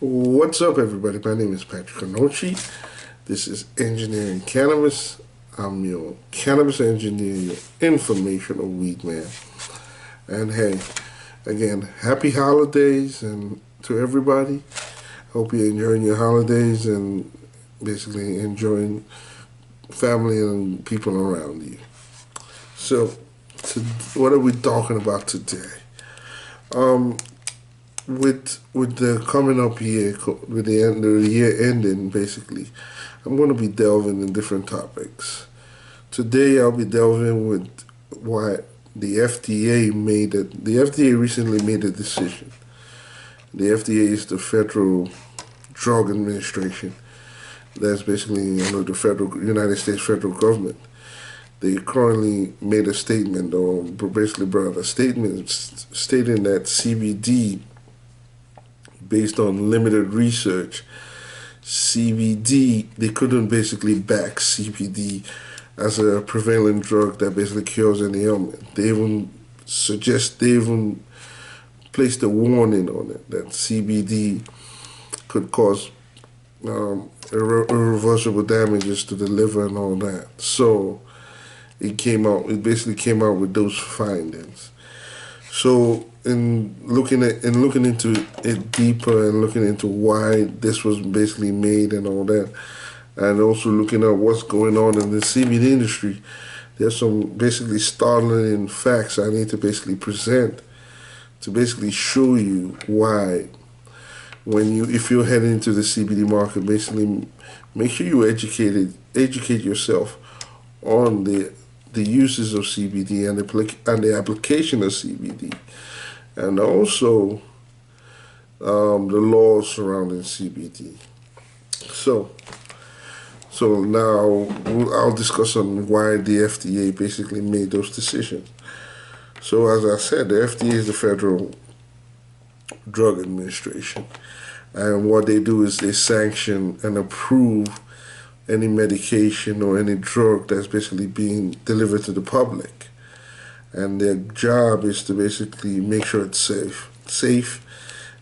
What's up, everybody? My name is Patrick Onochi. This is Engineering Cannabis. I'm your cannabis engineer, your informational weed man. And hey, again, happy holidays and to everybody. Hope you're enjoying your holidays and basically enjoying family and people around you. So, what are we talking about today? With the coming up year, with the end of the year ending, basically, I'm going to be delving in different topics. Today, I'll be delving with why the FDA made it. The FDA recently made a decision. The FDA is the Federal Drug Administration. That's basically under the federal United States federal government. They currently made a statement, or basically brought a statement stating that CBD, based on limited research, CBD, they couldn't basically back CBD as a prevalent drug that basically cures any ailment. They even placed a warning on it that CBD could cause irreversible damages to the liver and all that. So it basically came out with those findings. So in looking into it deeper and looking into why this was basically made and all that, and also looking at what's going on in the CBD industry, there's some basically startling facts I need to basically present to basically show you why, if you're heading into the CBD market, basically make sure you educate yourself on the uses of CBD and the application of CBD, and also the laws surrounding CBD. So now I'll discuss on why the FDA basically made those decisions. So as I said, the FDA is the Federal Drug Administration, and what they do is they sanction and approve any medication or any drug that's basically being delivered to the public. And their job is to basically make sure it's safe,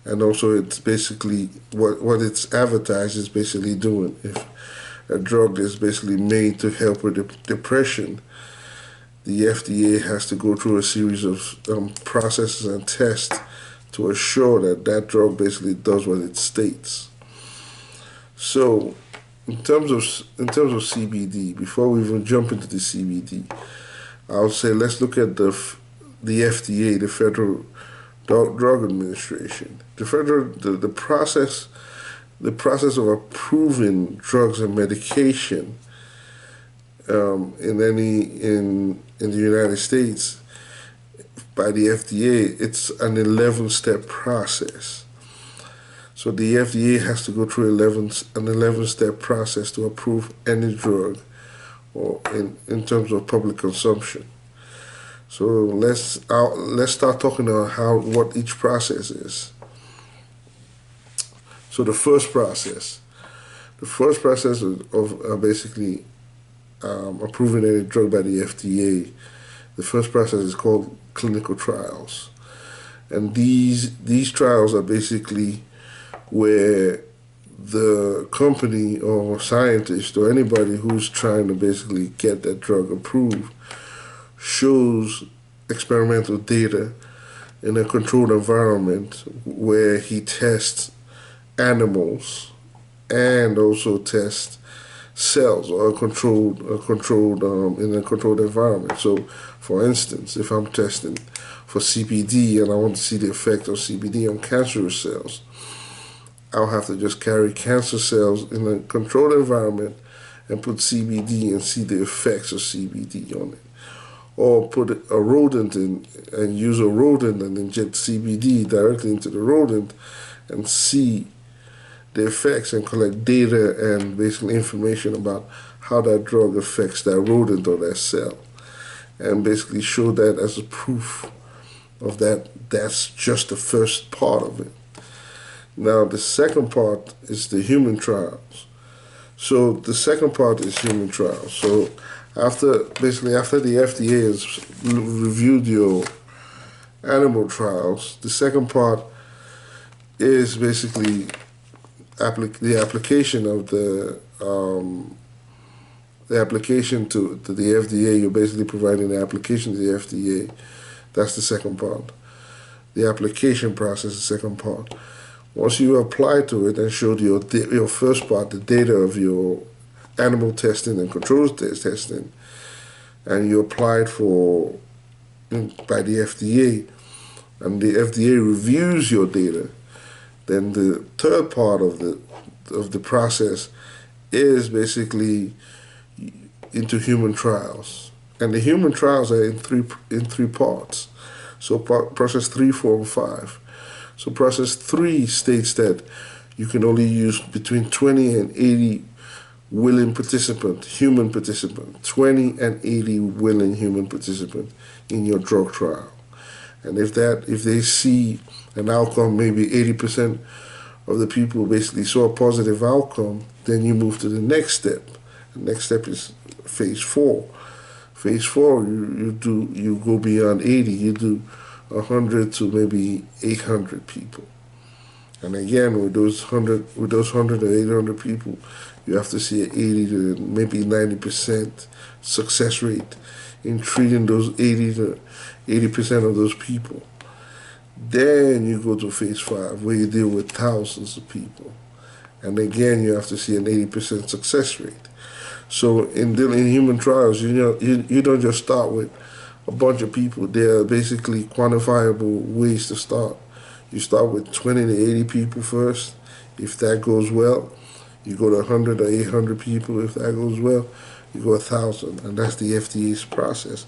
and also it's basically what it's advertised is basically doing. If a drug is basically made to help with depression, the FDA has to go through a series of processes and tests to assure that that drug basically does what it states. So in terms of CBD, before we even jump into the CBD, I'll say let's look at the FDA, the Federal Drug Administration. The process of approving drugs and medication in the United States by the FDA, it's an 11-step process. So the FDA has to go through an 11-step process to approve any drug, or in terms of public consumption. So let's start talking about what each process is. So the first process of basically approving any drug by the FDA, the first process is called clinical trials, and these trials are basically where the company or scientist or anybody who's trying to basically get that drug approved shows experimental data in a controlled environment where he tests animals and also tests cells, or in a controlled environment. So for instance, if I'm testing for CBD and I want to see the effect of CBD on cancerous cells, I'll have to just carry cancer cells in a controlled environment and put CBD and see the effects of CBD on it. Or put a rodent in and use a rodent and inject CBD directly into the rodent and see the effects and collect data and basically information about how that drug affects that rodent or that cell, and basically show that as a proof of that. That's just the first part of it. Now, the second part is the human trials. So the second part is human trials. So after the FDA has reviewed your animal trials, the second part is basically the application of the application to the FDA. You're basically providing the application to the FDA. That's the second part. The application process is the second part. Once you apply to it and showed your first part, the data of your animal testing and controls testing, and you applied for by the FDA, and the FDA reviews your data, then the third part of the process is basically into human trials, and the human trials are in three parts. So process 3, 4, and 5. So process 3 states that you can only use between 20 and 80 willing participants, human participants, 20 and 80 willing human participants in your drug trial. And if they see an outcome, maybe 80% of the people basically saw a positive outcome, then you move to the next step. The next step is phase 4. Phase 4, you go beyond 80. You do 100 to maybe 800 people. And again, with those 100 or 800 people, you have to see an 80 to maybe 90% success rate in treating those 80% of those people. Then you go to phase 5, where you deal with thousands of people. And again, you have to see an 80% success rate. So in human trials, you don't just start with a bunch of people. There are basically quantifiable ways to start. You start with 20 to 80 people first. If that goes well, you go to 100 or 800 people. If that goes well, you go 1,000, and that's the FDA's process.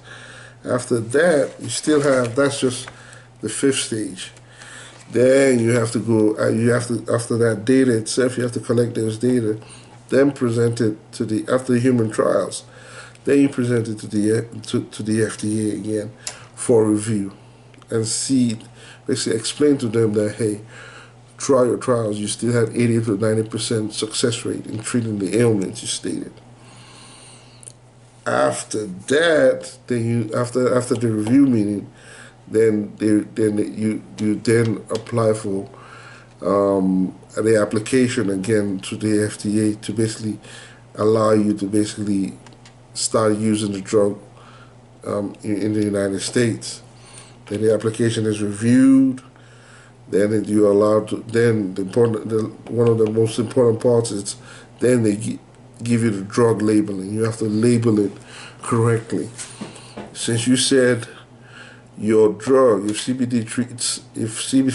After that, you still have, that's just the 5th stage. Then you have to go, after that data itself, you have to collect those data, then present it after the human trials. Then you present it to the FDA again for review, and basically explain to them that, hey, try your trials, you still have 80 to 90% success rate in treating the ailments you stated. After that, then after the review meeting, then you apply for the application again to the FDA to basically allow you to basically start using the drug in the United States. Then the application is reviewed. Then you're allowed to. Then one of the most important parts is then they give you the drug labeling. You have to label it correctly. Since you said your drug, if CBD treats,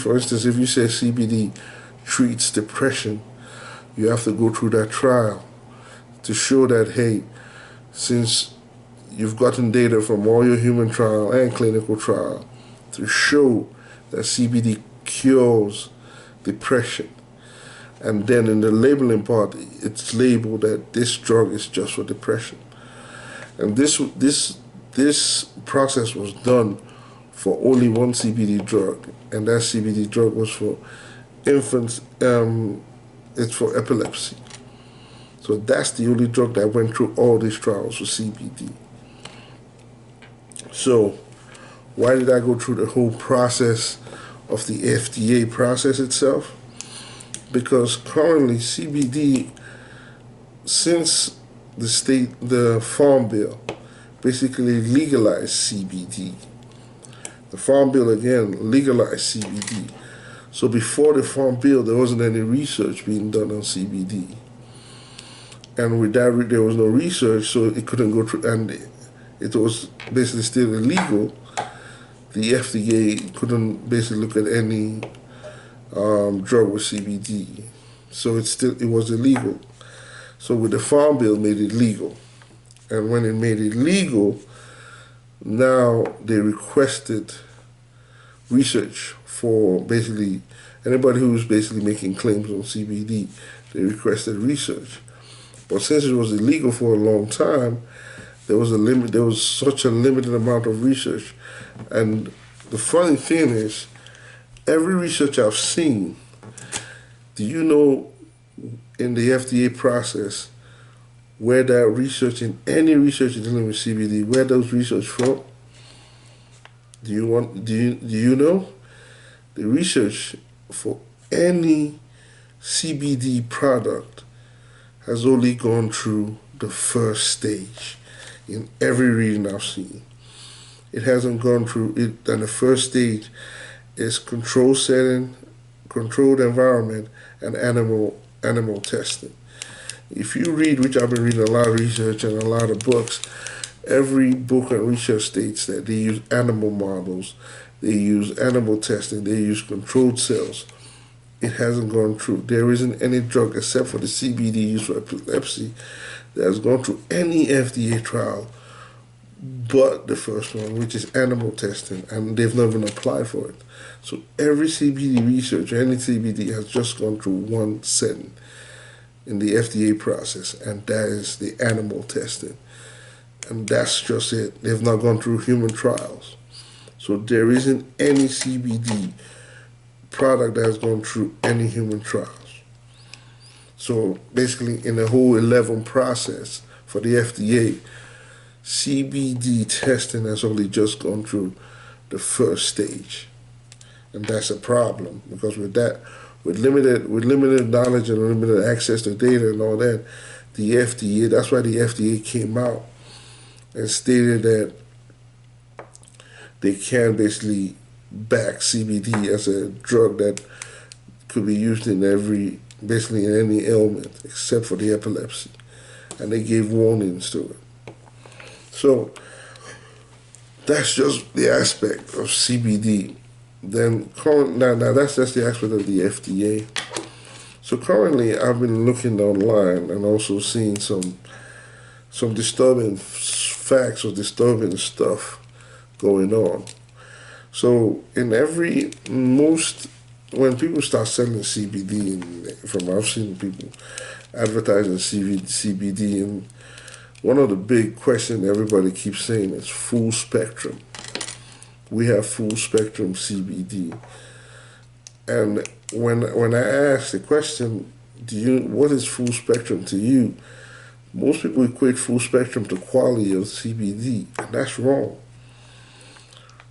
for instance, if you say CBD treats depression, you have to go through that trial to show that, hey, since you've gotten data from all your human trial and clinical trial to show that CBD cures depression. And then in the labeling part, it's labeled that this drug is just for depression. And this process was done for only one CBD drug, and that CBD drug was for infants. It's for epilepsy. So that's the only drug that went through all these trials for CBD. So why did I go through the whole process of the FDA process itself? Because currently CBD, since the Farm Bill basically legalized CBD. The Farm Bill again legalized CBD. So before the Farm Bill, there wasn't any research being done on CBD. And with that, there was no research, so it couldn't go through, and it was basically still illegal. The FDA couldn't basically look at any drug with CBD, so it was illegal. So with the Farm Bill, made it legal, and when it made it legal, now they requested research for basically anybody who's basically making claims on CBD. They requested research. But since it was illegal for a long time, there was such a limited amount of research. And the funny thing is, every research I've seen, do you know in the FDA process where that research, in any research dealing with CBD, where those research from? Do you know? The research for any CBD product has only gone through the first stage in every reading I've seen. It hasn't gone through it, and the first stage is control setting, controlled environment, and animal testing. If you read, which I've been reading a lot of research and a lot of books, every book and research states that they use animal models, they use animal testing, they use controlled cells. It hasn't gone through. There isn't any drug except for the CBD used for epilepsy that has gone through any FDA trial but the first one, which is animal testing, and they've not even applied for it. So every CBD research, any CBD has just gone through one setting in the FDA process, and that is the animal testing. And that's just it. They've not gone through human trials. So there isn't any CBD product that has gone through any human trials. So basically, in the whole 11 process for the FDA, CBD testing has only just gone through the first stage, and that's a problem because with that, with limited knowledge and limited access to data and all that, the FDA. That's why the FDA came out and stated that they can basically back CBD as a drug that could be used in basically in any ailment except for the epilepsy, and they gave warnings to it. So that's just the aspect of CBD. Then now that's just the aspect of the FDA. So currently, I've been looking online and also seeing some disturbing facts or disturbing stuff going on. So when people start selling CBD, I've seen people advertising CBD, and one of the big questions everybody keeps saying is full spectrum. We have full spectrum CBD, and when I ask the question, what is full spectrum to you? Most people equate full spectrum to quality of CBD, and that's wrong.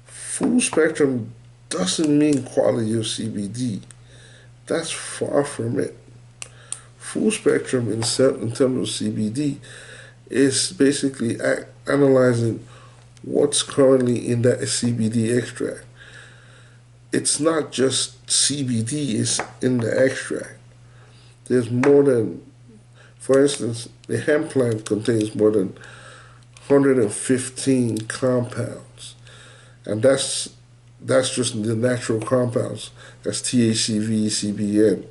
Full spectrum doesn't mean quality of CBD. That's far from it. Full spectrum in terms of CBD is basically analyzing what's currently in that CBD extract. It's not just CBD is in the extract. There's more than, for instance, the hemp plant contains more than 115 compounds, and that's just the natural compounds. That's THCV, CBN.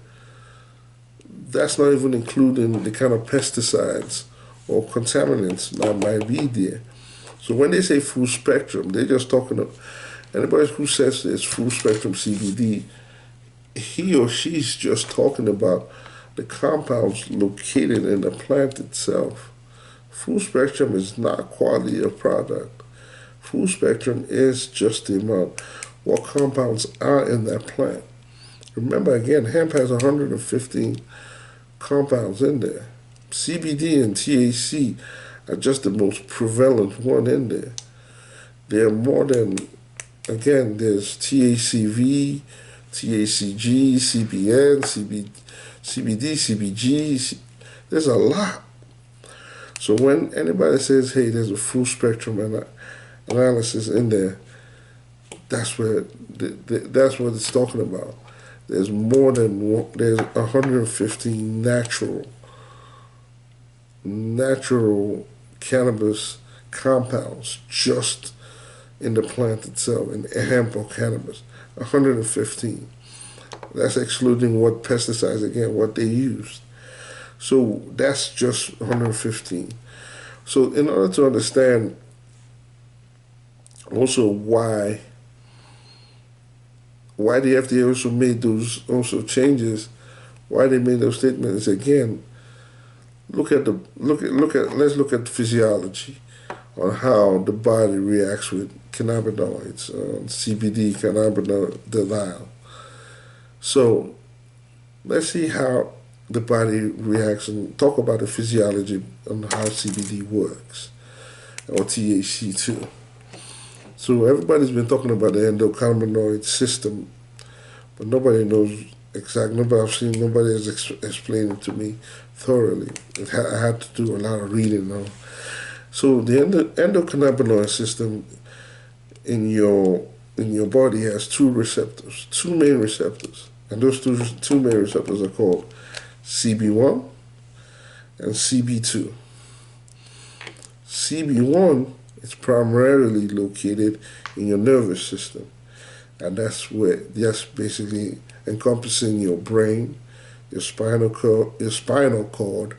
That's not even including the kind of pesticides or contaminants that might be there. So when they say full spectrum, they're just talking about anybody who says it's full spectrum CBD, he or she's just talking about the compounds located in the plant itself. Full spectrum is not quality of product. Full spectrum is just the amount, what compounds are in that plant. Remember again, hemp has 115 compounds in there. CBD and THC are just the most prevalent one in there. There are more than, again, there's THCV, THCG, CBN, CBD, CBG. There's a lot. So when anybody says, hey, there's a full spectrum analysis in there, that's what it's talking about. There's more than there's 115 natural cannabis compounds just in the plant itself, in hemp or cannabis. 115. That's excluding what pesticides, again, what they used. So that's just 115. So in order to understand also why the FDA also made those also changes, why they made those statements, again, let's look at physiology on how the body reacts with cannabinoids, CBD, cannabidiol. So let's see how the body reacts and talk about the physiology on how CBD works, or THC too. So everybody's been talking about the endocannabinoid system, but nobody knows exact number. I've seen nobody has explained it to me thoroughly. I had to do a lot of reading now. So the endocannabinoid system in your body has two receptors, two main receptors, and those two main receptors are called CB1 and CB2. CB1 is primarily located in your nervous system, and that's basically encompassing your brain, your spinal cord,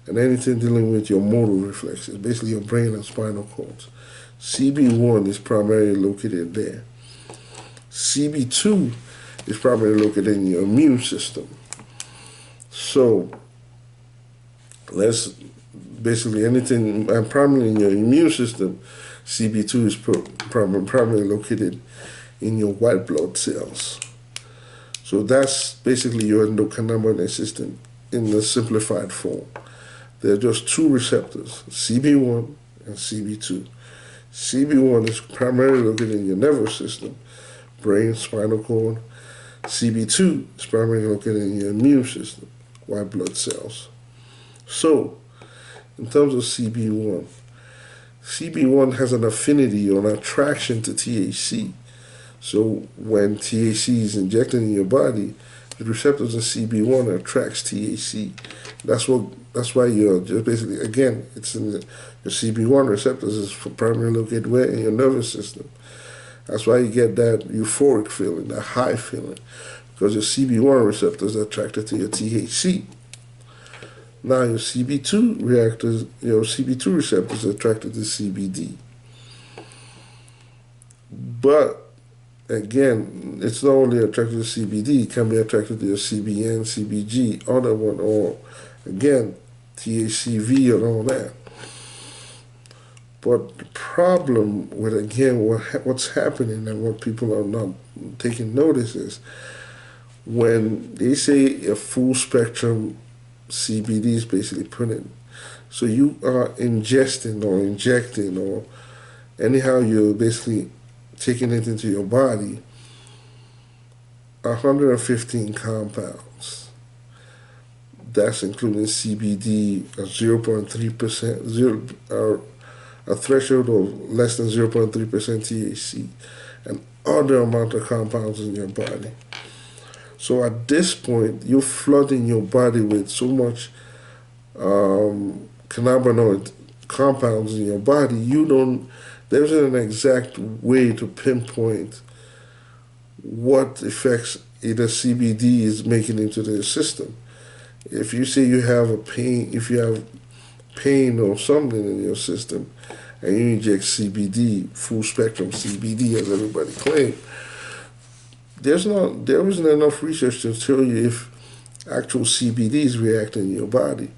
and anything dealing with your motor reflexes, basically your brain and spinal cords. CB1 is primarily located there. CB2 is primarily located in your immune system. So let's basically anything, and primarily in your immune system, CB2 is primarily located in your white blood cells. So that's basically your endocannabinoid system in the simplified form. There are just two receptors, CB1 and CB2. CB1 is primarily located in your nervous system, brain, spinal cord. CB2 is primarily located in your immune system, white blood cells. So, in terms of CB1, CB1 has an affinity or an attraction to THC. So when THC is injected in your body, the receptors in CB1 attracts THC. That's why you're just basically, again, it's in your CB1 receptors is primarily located where in your nervous system. That's why you get that euphoric feeling, that high feeling, because your CB1 receptors are attracted to your THC. Now your CB2 receptors are attracted to CBD. But again, it's not only attracted to CBD, it can be attracted to your CBN, CBG, other one, or again, THCV and all that. But the problem with, again, what's happening and what people are not taking notice is when they say a full spectrum CBD is basically put in. So you are ingesting or injecting or anyhow you're basically taking it into your body, 115 compounds. That's including CBD at 0.3%, a threshold of less than 0.3% THC, and other amount of compounds in your body. So at this point, you're flooding your body with so much cannabinoid compounds in your body, there isn't an exact way to pinpoint what effects either CBD is making into the system. If you say you have if you have pain or something in your system, and you inject CBD, full spectrum CBD, as everybody claims, there isn't enough research to tell you if actual CBD is reacting in your body,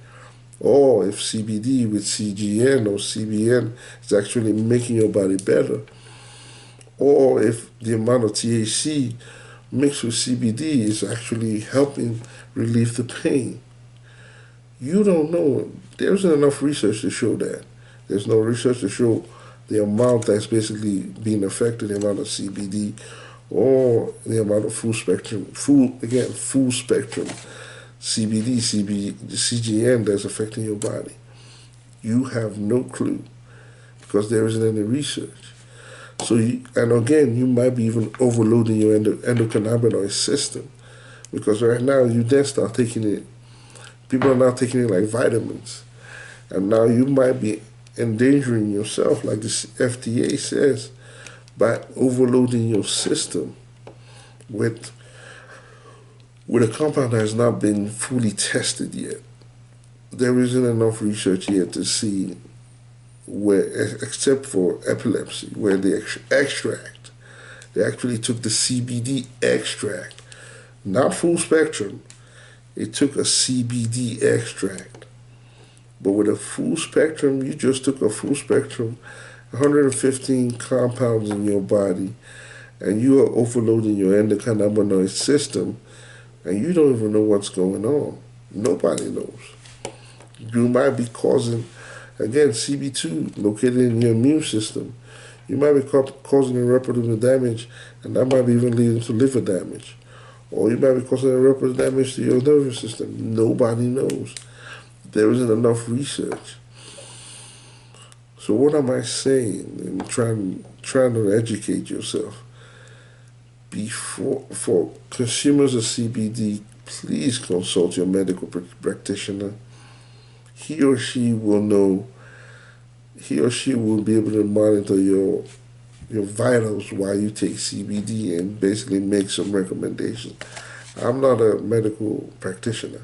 or if CBD with CGN or CBN is actually making your body better, or if the amount of THC mixed with CBD is actually helping relieve the pain. You don't know. There isn't enough research to show that. There's no research to show the amount that's basically being affected, the amount of CBD, or the amount of full spectrum CBD, CGN that's affecting your body. You have no clue because there isn't any research. So, and again, you might be even overloading your endocannabinoid system because right now you then start taking it. People are now taking it like vitamins, and now you might be endangering yourself, like the FDA says, by overloading your system with a compound that has not been fully tested yet. There isn't enough research yet to see where, except for epilepsy, where the extract, they actually took the CBD extract, not full spectrum, it took a CBD extract. But with a full spectrum, you just took a full spectrum, 115 compounds in your body, and you are overloading your endocannabinoid system, and you don't even know what's going on. Nobody knows. You might be causing, again, CB2 located in your immune system. You might be causing irreparable damage, and that might be even leading to liver damage. or you might be causing irreparable damage to your nervous system. Nobody knows. There isn't enough research. So what am I saying? I'm trying to educate yourself. For consumers of CBD, please consult your medical practitioner. He or she will know. He or she will be able to monitor your vitals while you take CBD and basically make some recommendations. I'm not a medical practitioner,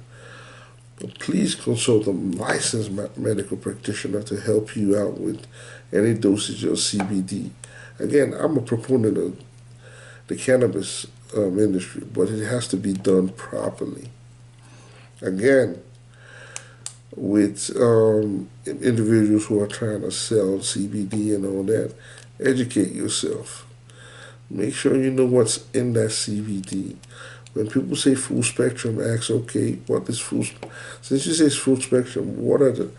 but please consult a licensed medical practitioner to help you out with any dosage of CBD. Again, I'm a proponent of the cannabis industry, but it has to be done properly. Again, with individuals who are trying to sell CBD and all that, educate yourself. Make sure you know what's in that CBD. When people say full spectrum, ask, okay, what is full? Since you say it's full spectrum, what are the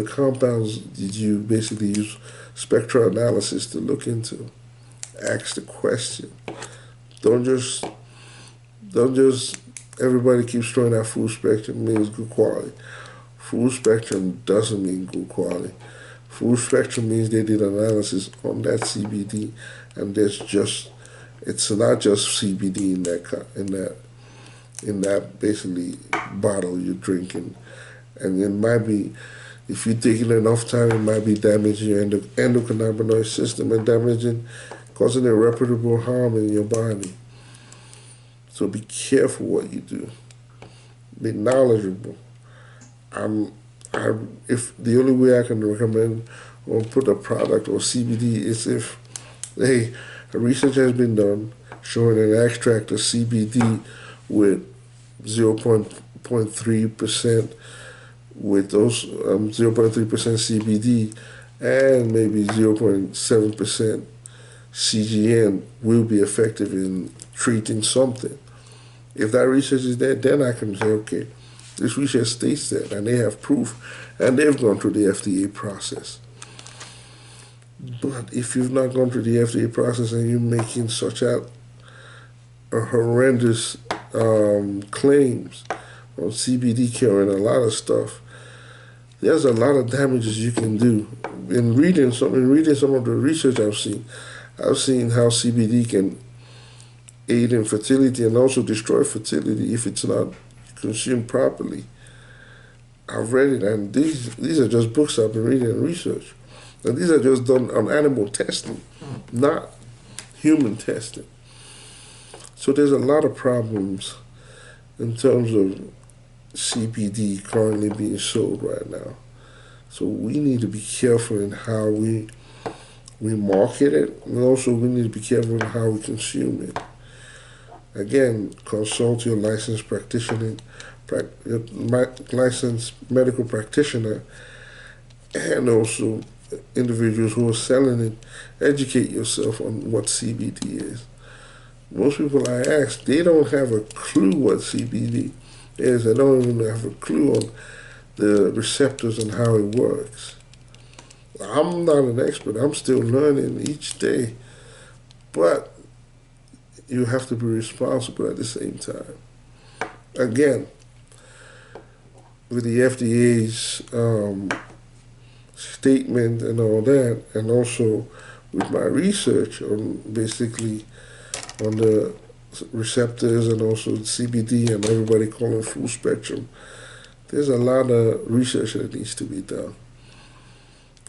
compounds did you basically use spectral analysis to look into? Ask the question. Don't just everybody keeps throwing out full spectrum means good quality. Full spectrum doesn't mean good quality. Full spectrum means they did analysis on that CBD, and it's not just CBD in that basically bottle you're drinking, and it might be, if you take it enough time, it might be damaging your endocannabinoid system and causing irreparable harm in your body. So be careful what you do. Be knowledgeable. If the only way I can recommend or put a product or CBD is if, hey, research has been done showing an extract of CBD with 0.3% with those 0.3% CBD and maybe 0.7% CGN will be effective in treating something. If that research is there, then I can say, okay, this research states that, and they have proof, and they've gone through the FDA process. But if you've not gone through the FDA process and you're making such a horrendous claims on CBD curing a lot of stuff, there's a lot of damages you can do. In reading some of the research I've seen how CBD can aid in fertility and also destroy fertility if it's not consumed properly. I've read it, and these are just books I've been reading and research. And these are just done on animal testing, not human testing. So there's a lot of problems in terms of CBD currently being sold right now. So we need to be careful in how we market it, and also we need to be careful in how we consume it. Again, consult your licensed practitioner, licensed medical practitioner, and also individuals who are selling it. Educate yourself on what CBD is. Most people I ask, they don't have a clue what CBD is. They don't even have a clue on the receptors and how it works. I'm not an expert. I'm still learning each day. But you have to be responsible at the same time. Again, with the FDA's statement and all that, and also with my research on basically on the receptors and also CBD and everybody calling it full spectrum, there's a lot of research that needs to be done.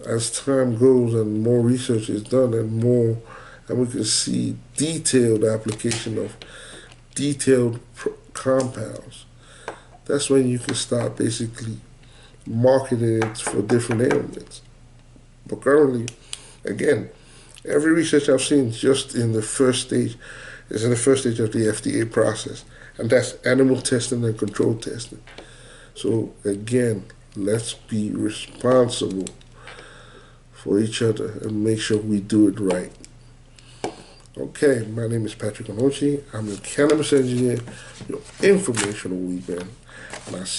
As time goes and more research is done and we can see detailed application of detailed compounds, that's when you can start basically marketing it for different ailments. But currently, again, every research I've seen just in the first stage is in the first stage of the FDA process, and that's animal testing and control testing. So again, let's be responsible for each other and make sure we do it right. Okay, my name is Patrick Onochi. I'm a cannabis engineer, your informational weed man, and I see